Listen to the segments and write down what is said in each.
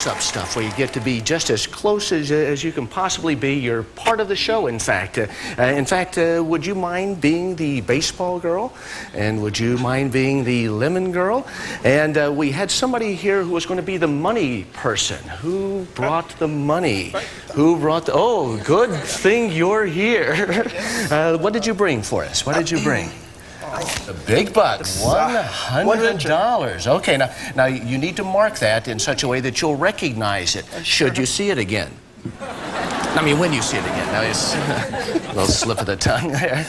close-up stuff where you get to be just as close as you can possibly be. You're part of the show, in fact. Would you mind being the baseball girl? And would you mind being the lemon girl? And we had somebody here who was going to be the money person. Who brought the money? Who brought the... Oh, good thing you're here. What did you bring for us? What did you bring? The big bucks, $100. Okay, now you need to mark that in such a way that you'll recognize it should you see it again. I mean, when you see it again. Now, it's a little slip of the tongue there.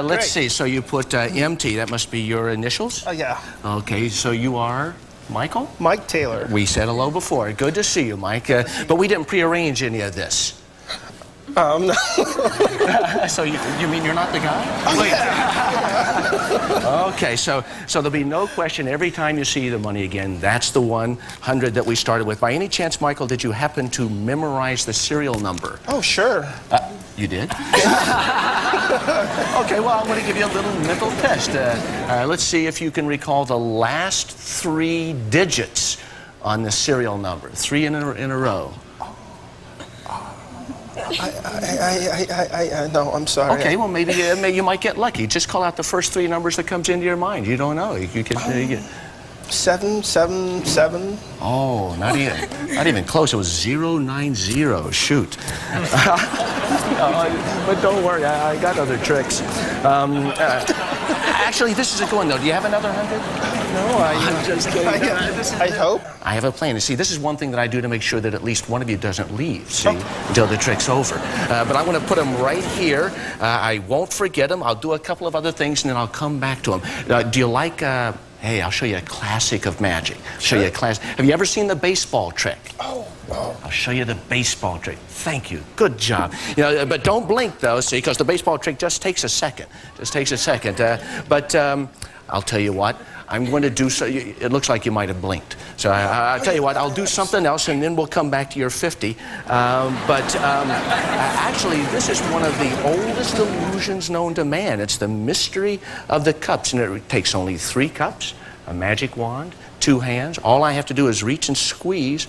Let's see, so you put MT, that must be your initials? Yeah. Okay, so you are Michael? Mike Taylor. We said hello before. Good to see you, Mike. But we didn't prearrange any of this. No. So you mean you're not the guy? Oh, yeah. Okay, so there'll be no question every time you see the money again, that's the 100 that we started with. By any chance, Michael, did you happen to memorize the serial number? Oh, sure. You did? Okay, well, I'm going to give you a little mental test. Let's see if you can recall the last 3 digits on the serial number. 3 in a row. No, I'm sorry. Okay, well, maybe you might get lucky. Just call out the first 3 numbers that comes into your mind. You don't know. You can. 777. Oh, not even close. It was 090. Shoot. But don't worry, I got other tricks. Actually, this is a good one, though. Do you have another 100? No, I'm just kidding. I hope. I have a plan. You see, this is one thing that I do to make sure that at least one of you doesn't leave, see, until the trick's over. But I'm going to put them right here. I won't forget them. I'll do a couple of other things, and then I'll come back to them. Do you like... Hey, I'll show you a classic of magic. Show you a class. Have you ever seen the baseball trick? Oh, no. I'll show you the baseball trick. Thank you. Good job. You know, but don't blink, though, see, because the baseball trick just takes a second. Just takes a second. I'll tell you what. I'm going to do so. It looks like you might have blinked. So I'll tell you what. I'll do something else, and then we'll come back to your 50. Actually, this is one of the oldest illusions known to man. It's the mystery of the cups, and it takes only 3 cups, a magic wand, 2 hands. All I have to do is reach and squeeze,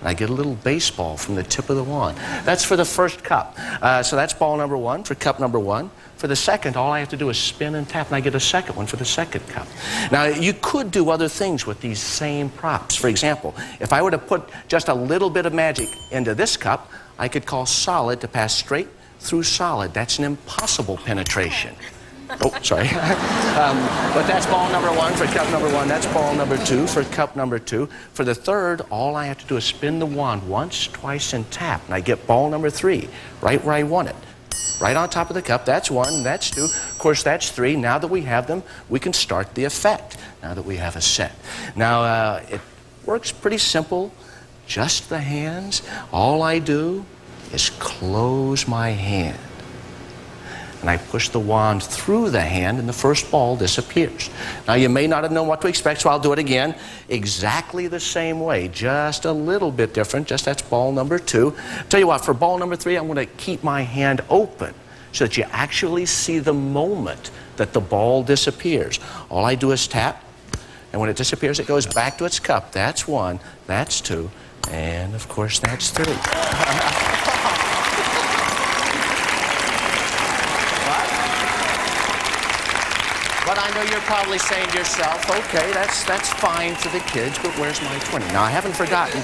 and I get a little baseball from the tip of the wand. That's for the first cup. So that's ball number 1 for cup number 1. For the second, all I have to do is spin and tap, and I get a second one for the second cup. Now, you could do other things with these same props. For example, if I were to put just a little bit of magic into this cup, I could call solid to pass straight through solid. That's an impossible penetration. Oh, sorry. But that's ball number 1 for cup number 1. That's ball number 2 for cup number 2. For the third, all I have to do is spin the wand once, twice, and tap, and I get ball number 3, right where I want it. Right on top of the cup. That's 1, that's 2. Of course, that's 3. Now that we have them, we can start the effect. Now that we have a set. Now, it works pretty simple. Just the hands. All I do is close my hand. And I push the wand through the hand, and the first ball disappears. Now, you may not have known what to expect, so I'll do it again. Exactly the same way, just a little bit different. Just that's ball number 2. Tell you what, for ball number 3, I'm going to keep my hand open so that you actually see the moment that the ball disappears. All I do is tap, and when it disappears, it goes back to its cup. That's 1, that's 2, and of course, that's 3. But I know you're probably saying to yourself, okay, that's fine for the kids, but where's my 20? Now, I haven't forgotten.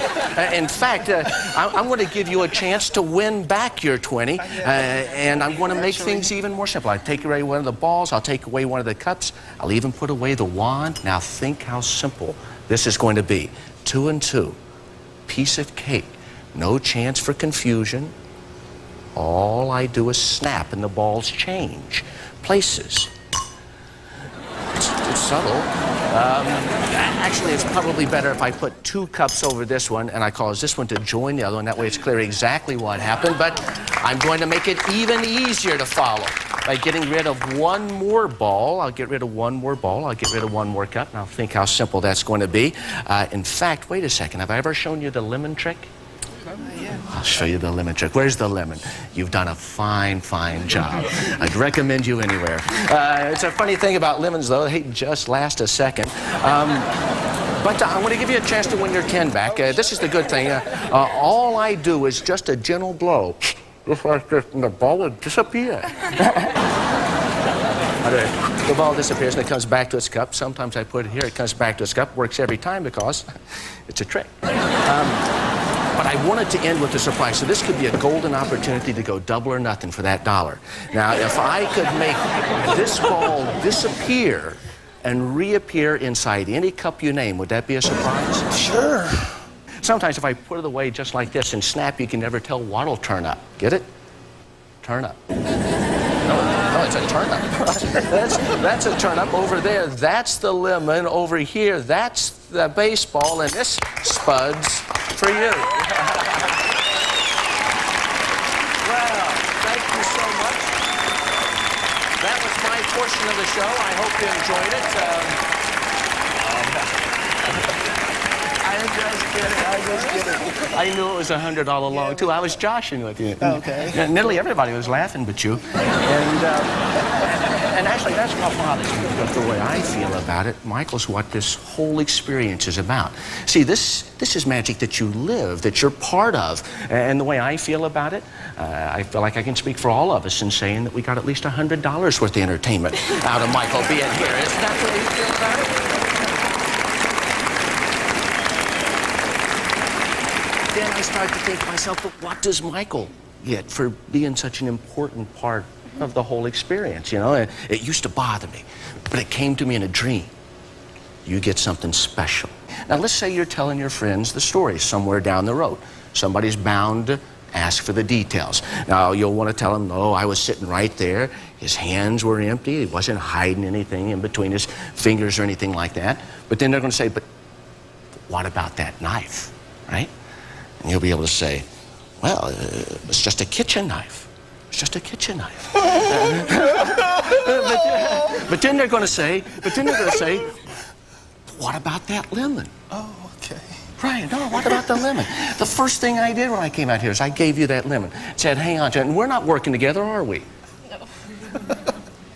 In fact, I'm going to give you a chance to win back your 20, and I'm going to make things even more simple. I'll take away one of the balls, I'll take away one of the cups, I'll even put away the wand. Now, think how simple this is going to be. 2 and 2, piece of cake, no chance for confusion. All I do is snap, and the balls change places. It's subtle. Actually, it's probably better if I put 2 cups over this one and I cause this one to join the other one. That way it's clear exactly what happened. But I'm going to make it even easier to follow by getting rid of 1 more ball. I'll get rid of 1 more ball. I'll get rid of 1 more cup. Now think how simple that's going to be. In fact, wait a second. Have I ever shown you the lemon trick? I'll show you the lemon trick. Where's the lemon? You've done a fine, fine job. I'd recommend you anywhere. It's a funny thing about lemons, though. They just last a second. But I'm going to give you a chance to win your 10 back. This is the good thing. All I do is just a gentle blow. Just like this, and the ball will disappear. The ball disappears and it comes back to its cup. Sometimes I put it here, it comes back to its cup. Works every time because it's a trick. But I wanted to end with a surprise. So this could be a golden opportunity to go double or nothing for that $1. Now, if I could make this ball disappear and reappear inside any cup you name, would that be a surprise? Sure. Sometimes if I put it away just like this and snap, you can never tell what'll turn up. Get it? Turn up. No, it's a turn up. That's a turn up. Over there, that's the lemon. Over here, that's the baseball. And this spud's for you. Well, thank you so much. That was my portion of the show. I hope you enjoyed it. I'm just kidding. I knew it was $100 all along, too. I was joshing with you. Okay. Nearly everybody was laughing but you. And actually, that's what bothers me, because the way I feel about it, Michael's what this whole experience is about. See, this is magic that you live, that you're part of. And the way I feel about it, I feel like I can speak for all of us in saying that we got at least $100 worth of entertainment out of Michael being here. Isn't that the way you feel about it? Then I start to think to myself, but what does Michael get for being such an important part of the whole experience? You know, it used to bother me, but it came to me in a dream. You get something special. Now, let's say you're telling your friends the story somewhere down the road. Somebody's bound to ask for the details. Now, you'll want to tell them, no, I was sitting right there. His hands were empty. He wasn't hiding anything in between his fingers or anything like that. But then they're going to say, but what about that knife, right? And you'll be able to say, well, it's just a kitchen knife. It's just a kitchen knife. but then they're going to say, what about that lemon? Oh, okay. Right, no, what about the lemon? The first thing I did when I came out here is I gave you that lemon. Said, hang on to it. And we're not working together, are we? No.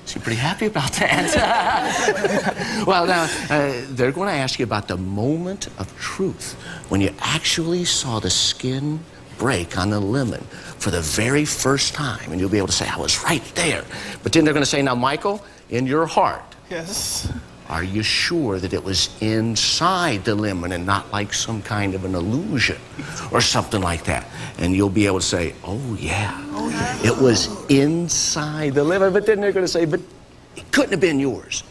So you're pretty happy about that. Well, now, they're going to ask you about the moment of truth when you actually saw the skin break on the lemon for the very first time. And you'll be able to say, I was right there. But then they're going to say, now, Michael, in your heart, Yes. are you sure that it was inside the lemon and not like some kind of an illusion or something like that? And you'll be able to say, oh, yeah. Oh, yeah. It was inside the lemon. But then they're going to say, but it couldn't have been yours.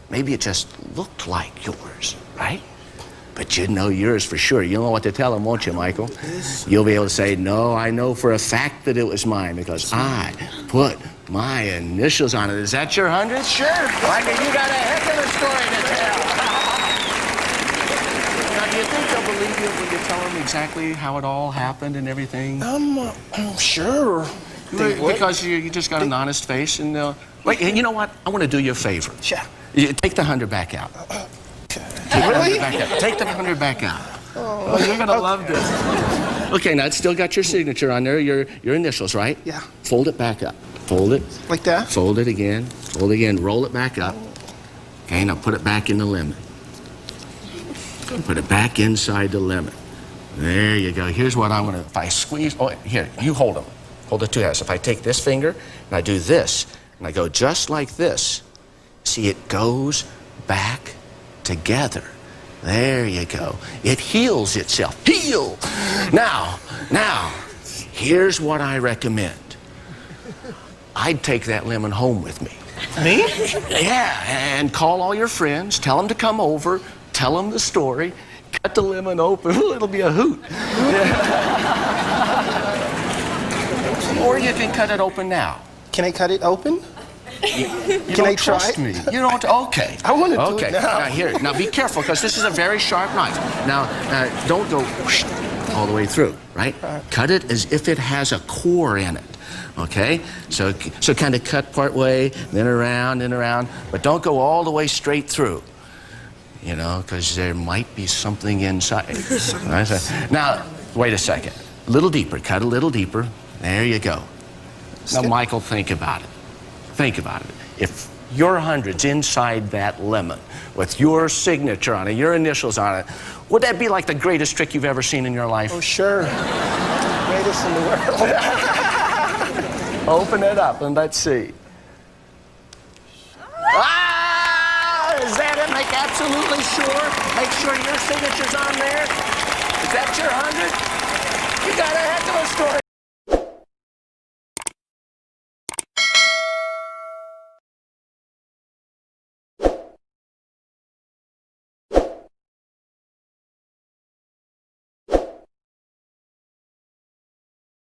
Maybe it just looked like yours, right? But you'd know yours for sure. You'll know what to tell them, won't you, Michael? You'll be able to say, no, I know for a fact that it was mine because I put my initials on it. Is that your 100? Sure. Like, you got a heck of a story to tell. Now, do you think they'll believe you when you tell them exactly how it all happened and everything? I'm sure. They would. Because you just got an honest face and they'll... Wait, you know what? I want to do you a favor. Sure. You take the 100 back out. Really? Take the 100 back out. Oh, you're going to love this. Okay, now it's still got your signature on there, your initials, right? Yeah. Fold it back up. Fold it. Like that? Fold it again. Fold it again. Roll it back up. Okay, now put it back in the lemon. Put it back inside the lemon. There you go. Here's what I'm going to... If I squeeze... Oh, here, you hold them. Hold the two hands. If I take this finger and I do this, and I go just like this, see, it goes back together. There you go. It heals itself. Heal! Now, here's what I recommend. I'd take that lemon home with me. Me? Yeah, and call all your friends, tell them to come over, tell them the story, cut the lemon open. It'll be a hoot. Or you can cut it open now. Can I cut it open? You Can don't I try trust it? me. You don't. Okay. I want to do Okay. it now. Now here. Now be careful because this is a very sharp knife. Now don't go whoosh, all the way through. Right? Cut it as if it has a core in it. Okay. So kind of cut part way, then around, but don't go all the way straight through. You know, because there might be something inside. Right? So, now wait a second. A little deeper. Cut a little deeper. There you go. Now, Michael, think about it. Think about it. If your hundreds inside that lemon with your signature on it, your initials on it. Would that be like the greatest trick you've ever seen in your life? Oh, sure. Greatest in the world. Open it up and let's see. Ah! Is that it? Make absolutely sure. Make sure your signature's on there. Is that your 100? You got a heck of a story.